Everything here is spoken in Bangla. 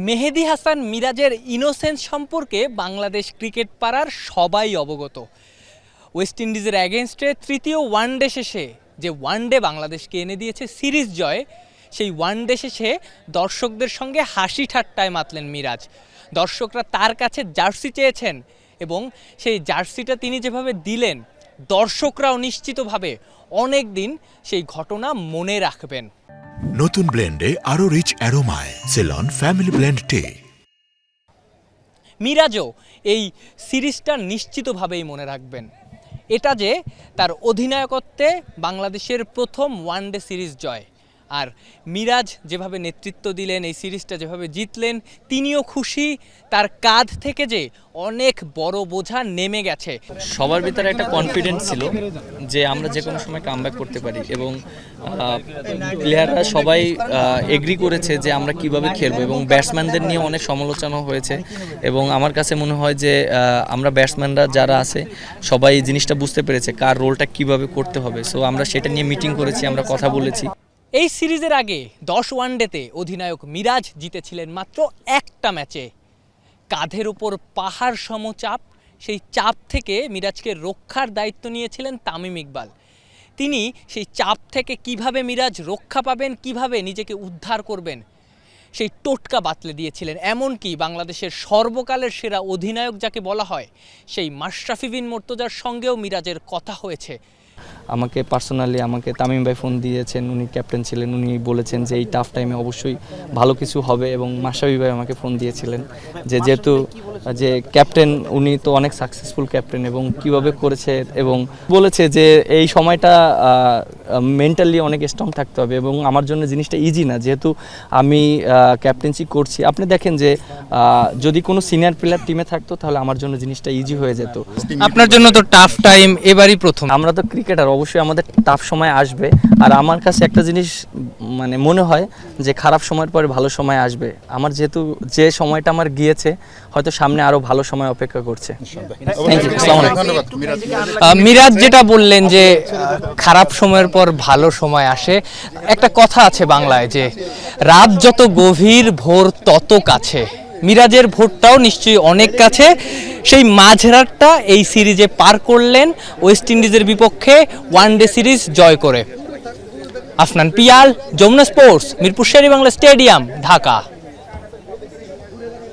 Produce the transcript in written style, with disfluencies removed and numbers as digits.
মেহেদী হাসান মিরাজের ইনোসেন্স সম্পর্কে বাংলাদেশ ক্রিকেট পাড়ার সবাই অবগত। ওয়েস্ট ইন্ডিজের অ্যাগেনস্টে তৃতীয় ওয়ানডে শেষে যে ওয়ানডে বাংলাদেশকে এনে দিয়েছে সিরিজ জয়, সেই ওয়ানডে শেষে দর্শকদের সঙ্গে হাসি ঠাট্টায় মাতলেন মিরাজ। দর্শকরা তার কাছে জার্সি চেয়েছেন এবং সেই জার্সিটা তিনি যেভাবে দিলেন, দর্শকরাও নিশ্চিতভাবে অনেক দিন সেই ঘটনা মনে রাখবেন। নতুন ব্লেন্ডে আরো রিচ অ্যারোমায় সেলন ফ্যামিলি ব্লেন্ড টে। মিরাজও এই সিরিজটা নিশ্চিতভাবেই মনে রাখবেন। এটা যে তার অধিনায়কত্বে বাংলাদেশের প্রথম ওয়ানডে সিরিজ জয়, আর মিরাজ যেভাবে নেতৃত্ব দিলেন, এই সিরিজটা যেভাবে জিতলেন, তিনিও খুশি। তার কাঁধ থেকে যে অনেক বড় বোঝা নেমে গেছে। সবার ভিতরে একটা কনফিডেন্স ছিল যে আমরা যে কোনো সময় কামব্যাক করতে পারি, এবং প্লেয়াররা সবাই এগ্রি করেছে যে আমরা কিভাবে খেলবো, এবং ব্যাটসম্যানদের নিয়ে অনেক সমালোচনা হয়েছে। এবং আমার কাছে মনে হয় যে আমরা ব্যাটসম্যানরা যারা আছে সবাই এই জিনিসটা বুঝতে পেরেছে কার রোলটা কিভাবে করতে হবে। সো আমরা সেটা নিয়ে মিটিং করেছি, আমরা কথা বলেছি। এই সিরিজের আগে 10 ওয়ানডেতে অধিনায়ক মিরাজ জিতেছিলেন মাত্র একটা ম্যাচে। কাঁধের উপর পাহাড় সম চাপ, সেই চাপ থেকে মিরাজকে রক্ষার দায়িত্ব নিয়েছিলেন তামিম ইকবাল। তিনি সেই চাপ থেকে কিভাবে মিরাজ রক্ষা পাবেন, কিভাবে নিজেকে উদ্ধার করবেন, সেই টোটকা বাতলে দিয়েছিলেন। এমনকি বাংলাদেশের সর্বকালের সেরা অধিনায়ক যাকে বলা হয়, সেই মাশরাফি বিন মুর্তজার সঙ্গেও মিরাজের কথা হয়েছে। আমাকে পার্সোনালি তামিম ভাই ফোন দিয়েছেন, উনি ক্যাপ্টেন ছিলেন, উনি বলেছেন যে এই টাফ টাইমে অবশ্যই ভালো কিছু হবে। এবং মাশরাফি ভাই আমাকে ফোন দিয়েছিলেন যে যেহেতু যে ক্যাপ্টেন, উনি তো অনেক সাকসেসফুল ক্যাপ্টেন এবং কিভাবে করেছে, এবং বলেছে যে এই সময়টা মেন্টালি অনেক স্ট্রং থাকতে হবে। এবং আমার জন্য জিনিসটা ইজি না, যেহেতু আমি ক্যাপ্টেন্সি করছি। আপনি দেখেন যে যদি কোনো সিনিয়র প্লেয়ার টিমে থাকতো তাহলে আমার জন্য জিনিসটা ইজি হয়ে যেত। আপনার জন্য তো টাফ টাইম এবারই প্রথম। আমরা তো ক্রিকেটার, অবশ্যই আমাদের টাফ সময় আসবে। আর আমার কাছে একটা জিনিস মনে হয় যে খারাপ সময়ের পরে ভালো সময় আসবে। আমার যেহেতু যে সময়টা আমার গিয়েছে, হয়তো সামনে আরো ভালো সময় অপেক্ষা করছে। মিরাজ যেটা বললেন যে খারাপ সময়ের পর ভালো সময় আসে, একটা কথা আছে বাংলায় যে রাত যত গভীর ভোর তত কাছে। মিরাজের ভোরটাও নিশ্চয়ই অনেক কাছে। সেই মাঝরাতটা এই সিরিজে পার করলেন ওয়েস্ট ইন্ডিজের বিপক্ষে ওয়ানডে সিরিজ জয় করে। Afnan Piyal, Jamuna sports, Mirpur Sher-e-Bangla stadium, Dhaka.